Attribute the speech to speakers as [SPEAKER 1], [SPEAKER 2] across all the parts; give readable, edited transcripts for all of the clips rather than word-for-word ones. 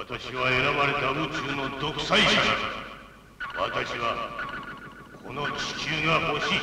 [SPEAKER 1] 私は選ばれた宇宙の独裁者だ。私はこの地球が欲しい。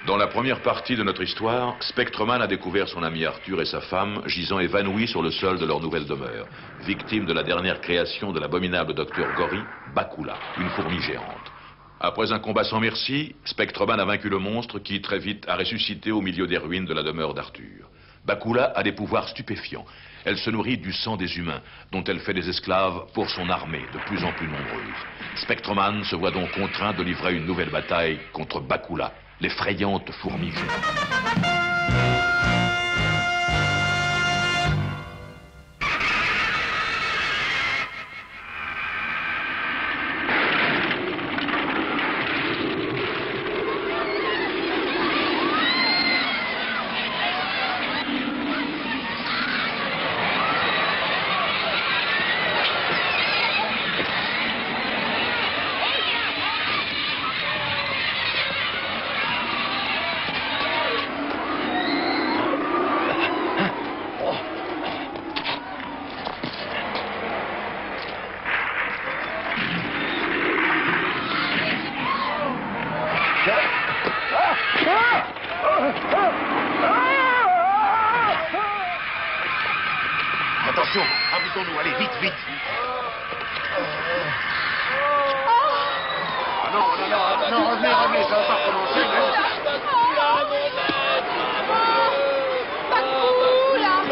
[SPEAKER 2] Dans la première partie de notre histoire, Spectreman a découvert son ami Arthur et sa femme gisant évanouis sur le sol de leur nouvelle demeure, victimes de la dernière création de l'abominable docteur Gory, Bakula, une fourmi géante. Après un combat sans merci, Spectreman a vaincu le monstre qui, très vite, a ressuscité au milieu des ruines de la demeure d'Arthur. Bakula a des pouvoirs stupéfiants. Elle se nourrit du sang des humains, dont elle fait des esclaves pour son armée, de plus en plus nombreuse. Spectreman se voit donc contraint de livrer une nouvelle bataille contre Bakula, l'effrayante fourmi géante.
[SPEAKER 3] Attention, abrutons-nous, allez, vite, vite. Ah non, revenez, ça va pas recommencer.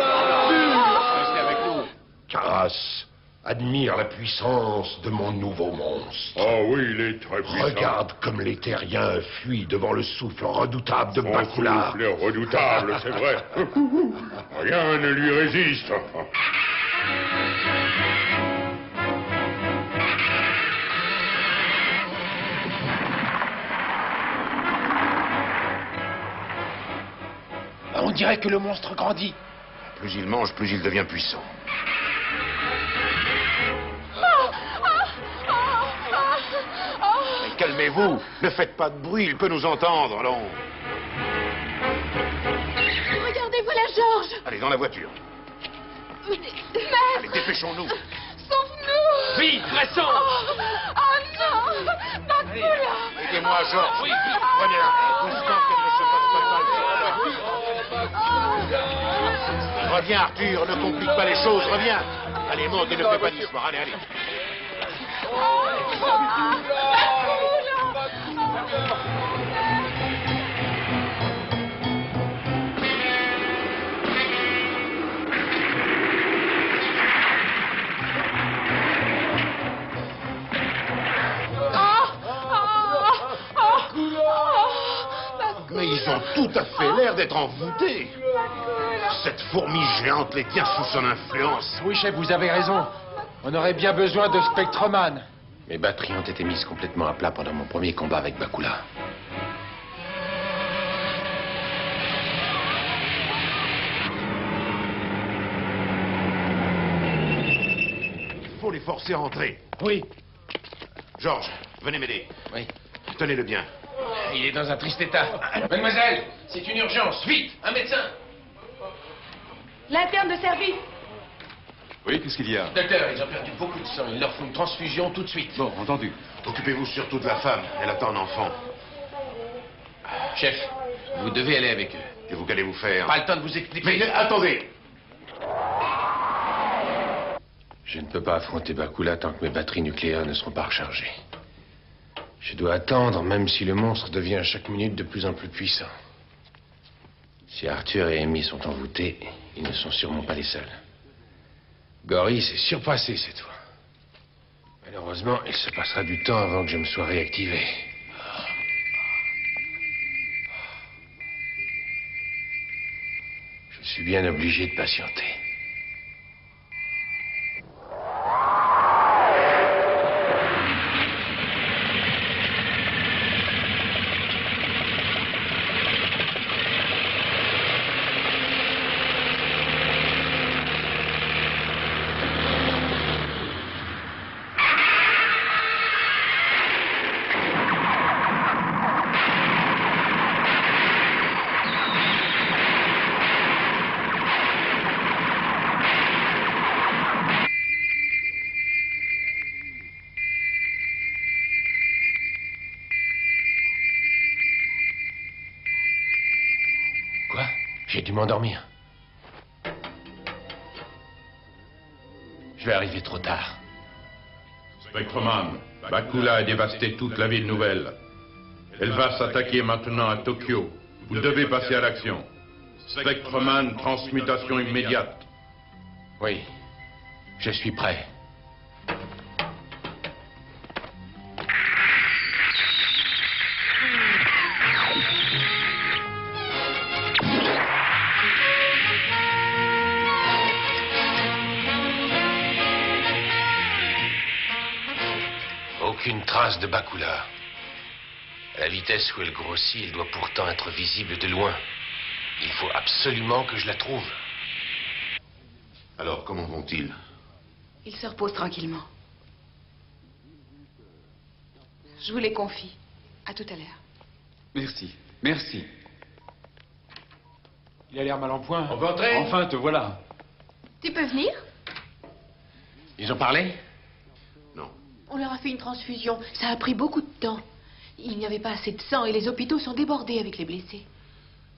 [SPEAKER 3] Restez avec nous.
[SPEAKER 4] Caras, admire la puissance de mon nouveau monstre.
[SPEAKER 5] Oh oui, il est très puissant.
[SPEAKER 4] Regarde comme les terriens fuient devant le souffle redoutable de
[SPEAKER 5] Son
[SPEAKER 4] Bakula.
[SPEAKER 5] souffle est redoutable, c'est vrai. Rien ne lui résiste.
[SPEAKER 6] On dirait que le monstre grandit.
[SPEAKER 3] Plus il mange, plus il devient puissant. Mais calmez-vous, ne faites pas de bruit, il peut nous entendre, allons.
[SPEAKER 7] Regardez, voilà Georges.
[SPEAKER 3] Allez, dans la voiture.
[SPEAKER 7] Maître,
[SPEAKER 3] Allez, dépêchons-nous.
[SPEAKER 7] sauve-nous.
[SPEAKER 6] Vite, pressons.
[SPEAKER 7] Oh non, Bakula.
[SPEAKER 3] Aidez-moi, Georges. Oui, vite, prenez-la. Doucement, qu'elle ne se fasse pas mal. Reviens, Arthur, ne complique pas les choses, reviens. Allez, monte et ne fais pas d'histoire, allez, allez. Mais ils ont tout à fait l'air d'être envoûtés. Cette fourmi géante les tient sous son influence.
[SPEAKER 6] Oui, chef, vous avez raison. On aurait bien besoin de Spectreman.
[SPEAKER 4] Mes batteries ont été mises complètement à plat pendant mon premier combat avec Bakula.
[SPEAKER 3] Il faut les forcer à entrer.
[SPEAKER 6] Oui.
[SPEAKER 3] Georges, venez m'aider.
[SPEAKER 6] Oui.
[SPEAKER 3] Tenez-le bien. il est dans un triste état. Mademoiselle, c'est une urgence. Vite, un médecin.
[SPEAKER 7] L'interne de service.
[SPEAKER 2] Oui, qu'est-ce qu'il y a?
[SPEAKER 3] Docteur, ils ont perdu beaucoup de sang. Il leur faut une transfusion tout de suite.
[SPEAKER 2] Bon, entendu.
[SPEAKER 3] Occupez-vous surtout de la femme. Elle attend un enfant. Chef, vous devez aller avec eux.
[SPEAKER 4] Et vous, qu'allez-vous faire?
[SPEAKER 3] Pas le temps de vous expliquer.
[SPEAKER 4] Mais attendez!
[SPEAKER 3] Je ne peux pas affronter Bakula tant que mes batteries nucléaires ne seront pas rechargées. Je dois attendre, même si le monstre devient à chaque minute de plus en plus puissant. Si Arthur et Amy sont envoûtés, ils ne sont sûrement pas les seuls. Gory s'est surpassé cette fois. Malheureusement, il se passera du temps avant que je me sois réactivé. Je suis bien obligé de patienter. Quoi? J'ai dû m'endormir. Je vais arriver trop tard.
[SPEAKER 5] Spectreman, Bakula a dévasté toute la ville nouvelle. Elle va s'attaquer maintenant à Tokyo. Vous devez passer à l'action. Spectreman, transmutation immédiate.
[SPEAKER 3] Oui, je suis prêt. Aucune trace de Bakula. À la vitesse où elle grossit, elle doit pourtant être visible de loin. Il faut absolument que je la trouve.
[SPEAKER 4] Alors, comment vont-ils?
[SPEAKER 7] Il se repose tranquillement. Je vous les confie. À tout à l'heure.
[SPEAKER 6] Merci, merci. Il a l'air mal en point.
[SPEAKER 3] On peut entrer?
[SPEAKER 6] Enfin, te voilà.
[SPEAKER 7] Tu peux venir?
[SPEAKER 3] Ils ont parlé?
[SPEAKER 4] Non.
[SPEAKER 7] On leur a fait une transfusion. Ça a pris beaucoup de temps. Il n'y avait pas assez de sang et les hôpitaux sont débordés avec les blessés.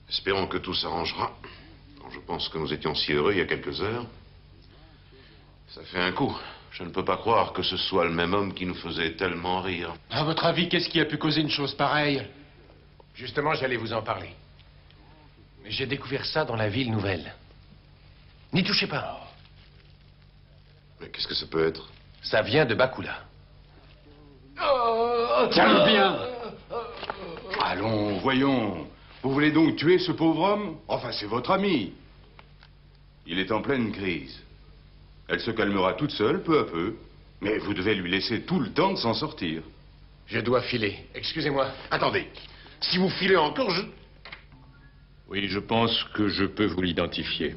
[SPEAKER 4] Espérons que tout s'arrangera. Quand je pense que nous étions si heureux il y a quelques heures. Ça fait un coup. Je ne peux pas croire que ce soit le même homme qui nous faisait tellement rire.
[SPEAKER 6] À votre avis, qu'est-ce qui a pu causer une chose pareille?
[SPEAKER 3] Justement, j'allais vous en parler. Mais j'ai découvert ça dans la ville nouvelle. N'y touchez pas.
[SPEAKER 4] Mais qu'est-ce que ça peut être?
[SPEAKER 3] Ça vient de Bakula.
[SPEAKER 6] Tiens-le bien.
[SPEAKER 8] Allons, voyons. Vous voulez donc tuer ce pauvre homme? Enfin, c'est votre ami. Il est en pleine crise. Elle se calmera toute seule, peu à peu. Mais vous devez lui laisser tout le temps de s'en sortir.
[SPEAKER 3] Je dois filer. Excusez-moi.
[SPEAKER 4] Attendez. Si vous filez encore, je...
[SPEAKER 5] Oui, je pense que je peux vous l'identifier.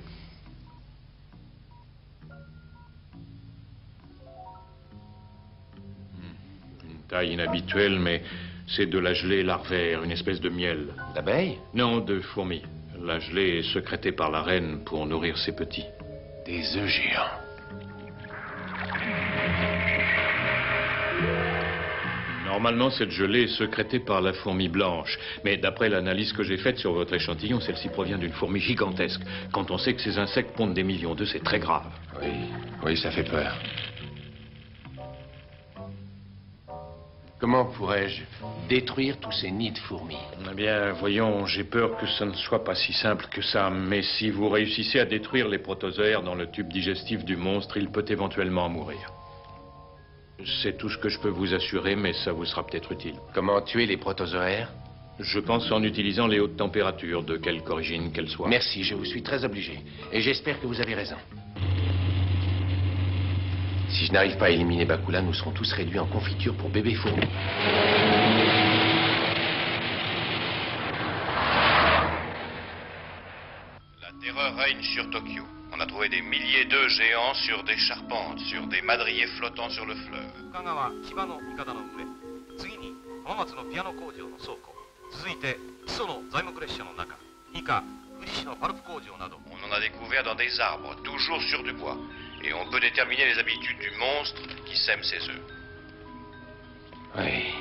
[SPEAKER 5] Une taille inhabituelle, mais c'est de la gelée larvaire, une espèce de miel.
[SPEAKER 3] D'abeilles?
[SPEAKER 5] Non, de fourmis. La gelée est sécrétée par la reine pour nourrir ses petits.
[SPEAKER 3] Des œufs géants.
[SPEAKER 5] Normalement, cette gelée est sécrétée par la fourmi blanche. Mais d'après l'analyse que j'ai faite sur votre échantillon, celle-ci provient d'une fourmi gigantesque. Quand on sait que ces insectes pondent des millions d'œufs, c'est très grave.
[SPEAKER 3] Oui, ça fait peur. Comment pourrais-je détruire tous ces nids de fourmis?
[SPEAKER 5] Eh bien, voyons, j'ai peur que ce ne soit pas si simple que ça. Mais si vous réussissez à détruire les protozoaires dans le tube digestif du monstre, il peut éventuellement mourir. C'est tout ce que je peux vous assurer, mais ça vous sera peut-être utile.
[SPEAKER 3] Comment tuer les protozoaires?
[SPEAKER 5] Je pense en utilisant les hautes températures, de quelque origine qu'elles soient.
[SPEAKER 3] Merci, je vous suis très obligé. Et j'espère que vous avez raison. Si je n'arrive pas à éliminer Bakula, nous serons tous réduits en confiture pour bébé fourmi.
[SPEAKER 9] La terreur règne sur Tokyo. On a trouvé des milliers d'œufs géants sur des charpentes, sur des madriers flottants sur le fleuve. On en a découvert dans des arbres, toujours sur du bois. Et on peut déterminer les habitudes du monstre qui sème ses œufs.
[SPEAKER 3] Oui.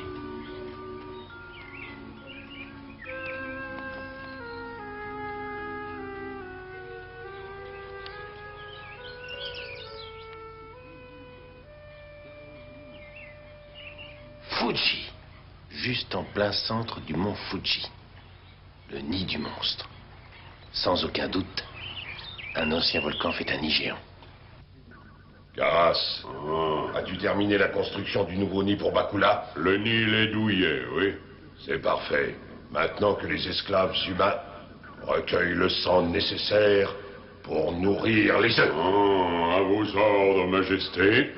[SPEAKER 3] Fuji. Juste en plein centre du mont Fuji. Le nid du monstre. Sans aucun doute, un ancien volcan fait un nid géant.
[SPEAKER 10] Caras, as-tu terminé la construction du nouveau nid pour Bakula?
[SPEAKER 1] Le nid est douillet, oui.
[SPEAKER 10] C'est parfait. Maintenant que les esclaves humains recueillent le sang nécessaire pour nourrir les œufs.
[SPEAKER 1] À vos ordres, Majesté.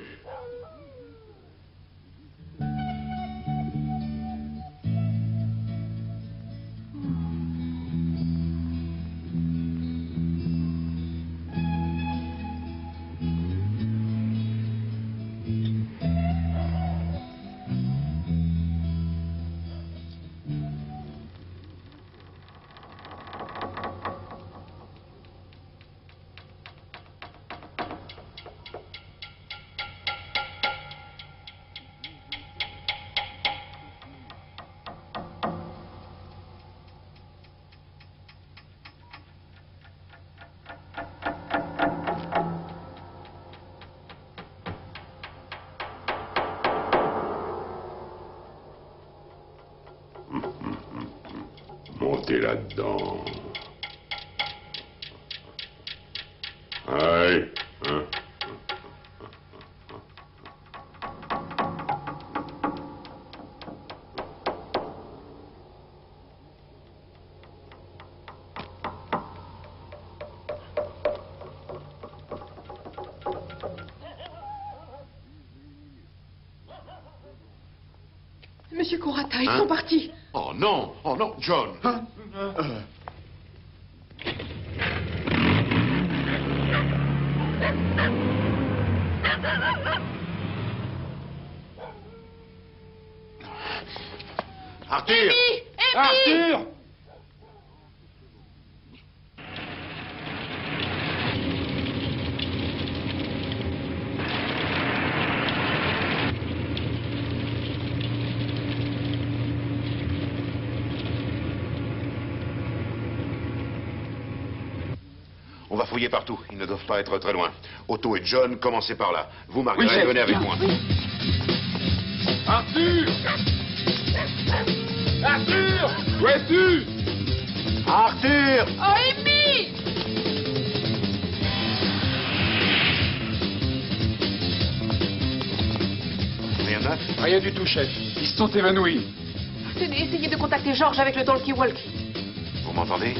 [SPEAKER 1] Montez là-dedans. Aïe, hein.
[SPEAKER 7] Monsieur Kurata, ils sont partis.
[SPEAKER 4] Oh non, John. Arthur!
[SPEAKER 7] Amy!
[SPEAKER 6] Arthur!
[SPEAKER 4] On va fouiller partout. Ils ne doivent pas être très loin. Otto et John, commencez par là. Vous, Margaret,
[SPEAKER 6] chef.
[SPEAKER 4] venez avec moi.
[SPEAKER 6] Arthur! Arthur! Où es-tu?
[SPEAKER 4] Arthur!
[SPEAKER 7] Oh, Amy!
[SPEAKER 4] Rien de neuf?
[SPEAKER 6] Rien du tout, chef. Ils se sont évanouis.
[SPEAKER 7] Tenez, essayez de contacter George avec le talkie-walkie.
[SPEAKER 4] Vous m'entendez?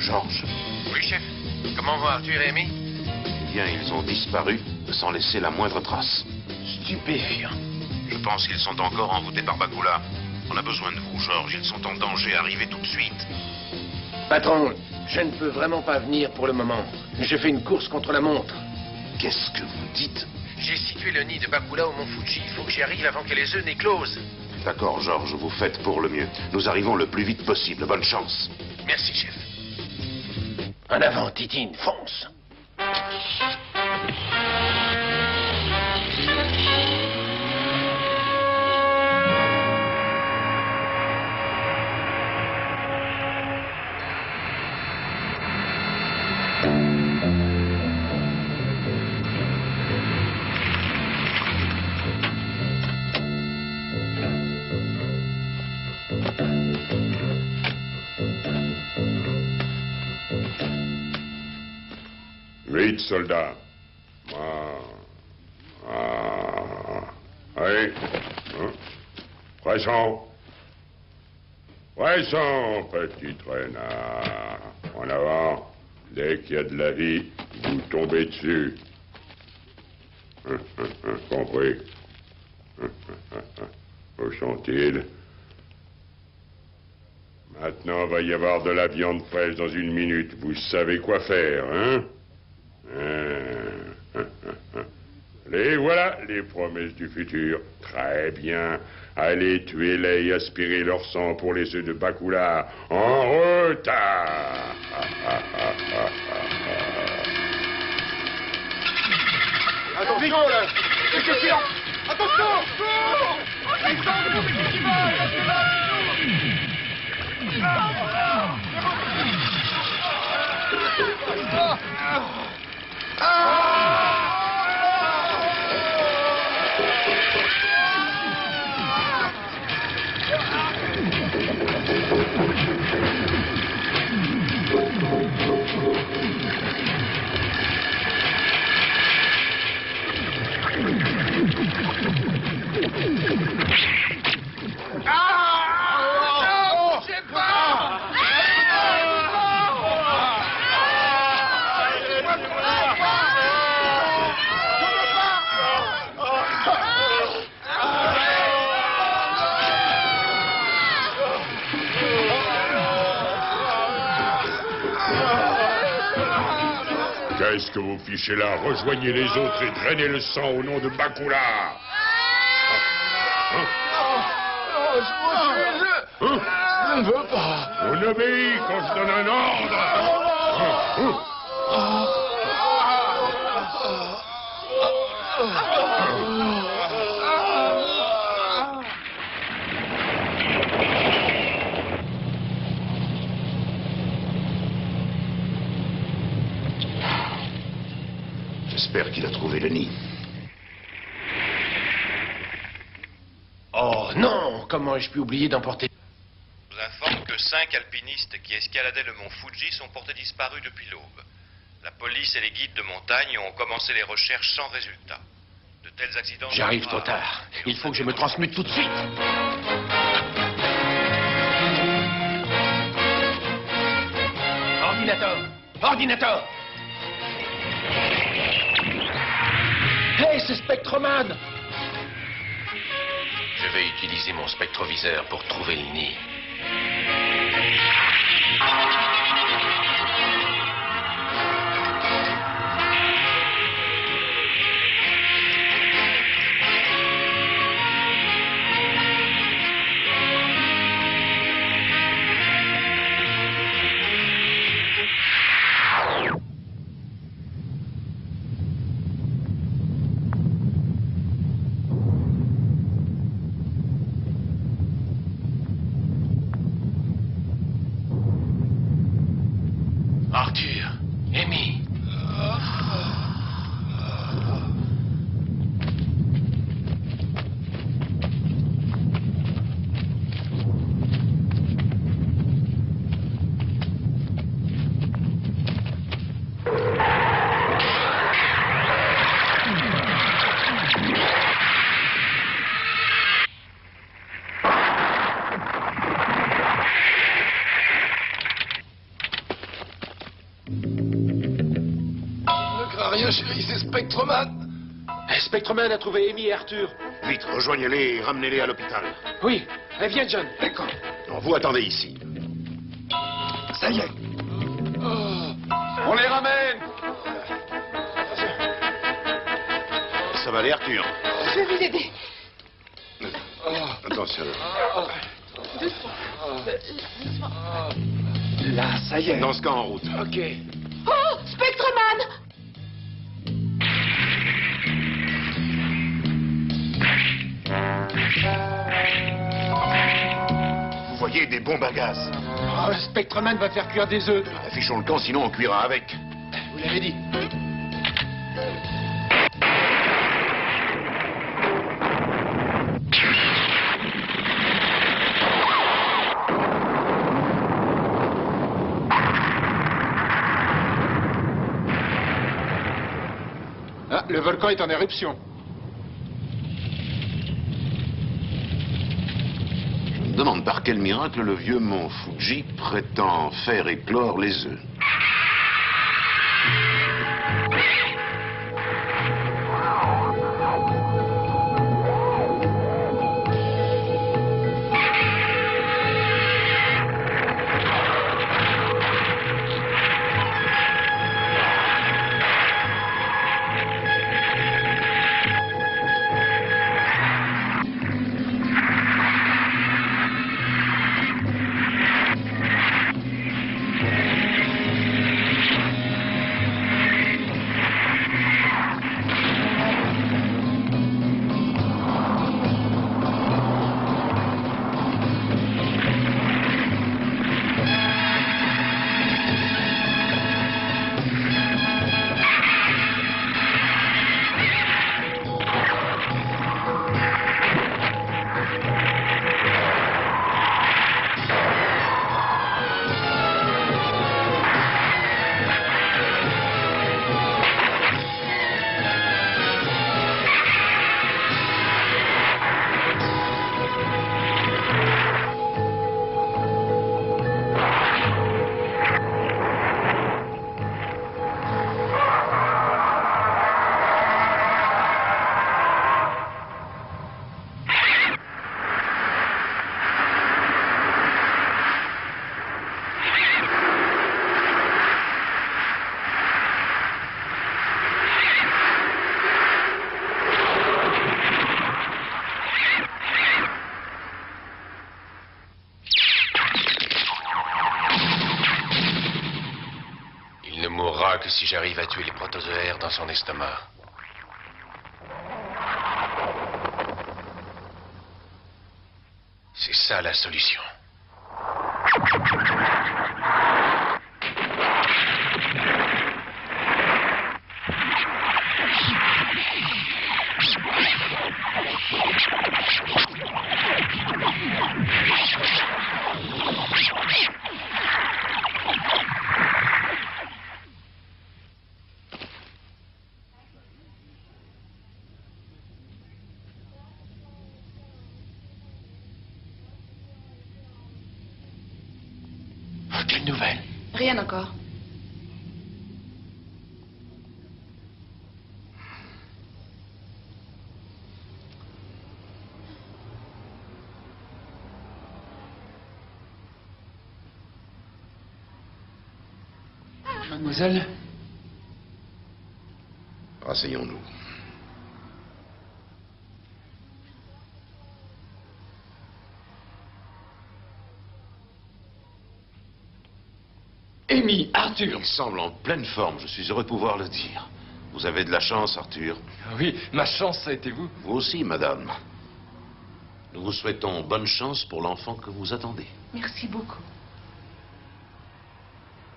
[SPEAKER 4] Georges?
[SPEAKER 9] Oui, chef. Comment vont Arthur et Amy?
[SPEAKER 4] Eh bien, ils ont disparu sans laisser la moindre trace.
[SPEAKER 3] Stupéfiant.
[SPEAKER 4] Je pense qu'ils sont encore envoûtés par Bakula. On a besoin de vous, Georges. Ils sont en danger. Arrivez tout de suite.
[SPEAKER 3] Patron, je ne peux vraiment pas venir pour le moment. Je fais une course contre la montre.
[SPEAKER 4] Qu'est-ce que vous dites?
[SPEAKER 3] J'ai situé le nid de Bakula au mont Fuji. Il faut que j'y arrive avant que les œufs n'éclosent.
[SPEAKER 4] D'accord, Georges, vous faites pour le mieux. Nous arrivons le plus vite possible. Bonne chance.
[SPEAKER 3] Merci, chef. En avant, Titine, fonce.
[SPEAKER 1] Vite, soldats. Allez. Pressons. Pressons, petit traînard. En avant. Dès qu'il y a de la vie, vous tombez dessus. Compris. Où sont-ils? Maintenant, va y avoir de la viande fraîche dans une minute. Vous savez quoi faire, hein? Allez,
[SPEAKER 8] voilà les promesses du futur. Très bien. Allez, tuez-les et aspirez leur sang pour les œufs de Bakula. En retard.
[SPEAKER 6] Attention, là! Qu'est-ce que c'est? Attention! Les gens de mon festival!
[SPEAKER 8] Qu'est-ce que vous fichez là? Rejoignez les autres et drainez le sang au nom de Bakula.
[SPEAKER 6] Je ne veux pas.
[SPEAKER 8] On obéit quand je donne un ordre.
[SPEAKER 4] J'espère qu'il a trouvé le nid.
[SPEAKER 3] Oh non! Comment ai-je pu oublier d'emporter...
[SPEAKER 9] Je vous informe que 5 alpinistes qui escaladaient le mont Fuji sont portés disparus depuis l'aube. La police et les guides de montagne ont commencé les recherches sans résultat. De tels accidents...
[SPEAKER 3] J'arrive trop tard. Il faut que je me transmute tout de suite. Ordinateur! Ordinateur! Hey, c'est Spectroman! Je vais utiliser mon spectroviseur pour trouver le nid. Arthur, Amy.
[SPEAKER 6] Rien, chérie, c'est Spectroman.
[SPEAKER 3] Spectroman a trouvé Amy et Arthur.
[SPEAKER 4] Vite, rejoignez-les et ramenez-les à l'hôpital.
[SPEAKER 3] Oui, viens, John.
[SPEAKER 6] D'accord.
[SPEAKER 4] Non, vous attendez ici.
[SPEAKER 6] Ça y est. On les ramène.
[SPEAKER 4] Ça va aller, Arthur?
[SPEAKER 7] Je vais vous aider.
[SPEAKER 4] Attention.
[SPEAKER 6] Là, ça y est.
[SPEAKER 4] Dans ce cas, en route.
[SPEAKER 6] Ok.
[SPEAKER 7] Oh, Spectroman!
[SPEAKER 4] Vous voyez des bombes à gaz.
[SPEAKER 6] Oh, Spectroman va faire cuire des œufs.
[SPEAKER 4] Affichons le camp, sinon on cuira avec.
[SPEAKER 6] Vous l'avez dit. Ah, le volcan est en éruption.
[SPEAKER 4] Je me demande par quel miracle le vieux mont Fuji prétend faire éclore les œufs.
[SPEAKER 3] mourra que si j'arrive à tuer les protozoaires dans son estomac. C'est ça la solution. Quelle nouvelle?
[SPEAKER 7] Rien encore.
[SPEAKER 3] Mademoiselle?
[SPEAKER 4] Rasseyons-nous.
[SPEAKER 3] Amy, Arthur.
[SPEAKER 4] Il semble en pleine forme, je suis heureux de pouvoir le dire. Vous avez de la chance, Arthur.
[SPEAKER 3] Oui, ma chance, ça a été vous.
[SPEAKER 4] Vous aussi, madame. Nous vous souhaitons bonne chance pour l'enfant que vous attendez.
[SPEAKER 7] Merci beaucoup.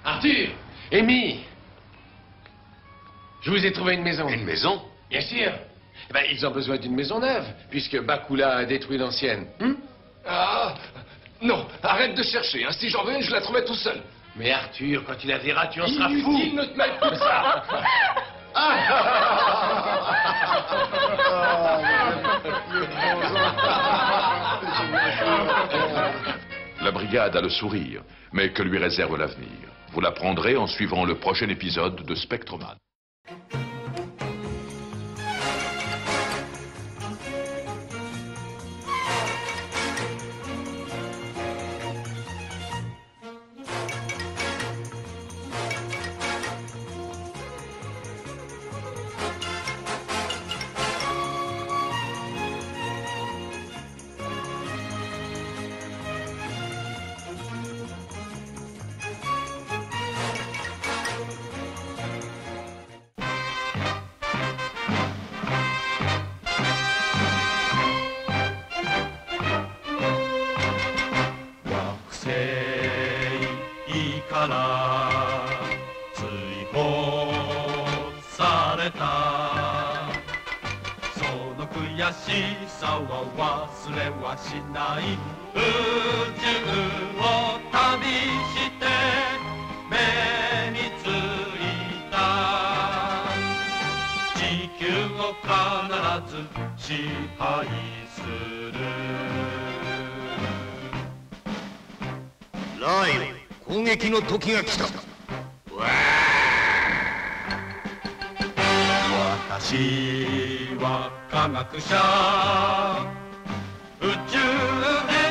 [SPEAKER 3] Arthur! Amy! Je vous ai trouvé une maison.
[SPEAKER 4] Une maison?
[SPEAKER 3] Bien sûr. Eh ben, ils ont besoin d'une maison neuve, puisque Bakula a détruit l'ancienne.
[SPEAKER 8] Ah, non, arrête de chercher. Hein. Si j'en veux une, je la trouvais tout seul.
[SPEAKER 3] Mais Arthur, quand tu la verras, tu en seras fou.
[SPEAKER 8] Inutile de te mettre comme ça.
[SPEAKER 2] La brigade a le sourire, mais que lui réserve l'avenir? Vous l'apprendrez en suivant le prochain épisode de Spectroman.
[SPEAKER 1] ライオン、攻撃の時が来た。私は科学者、宇宙で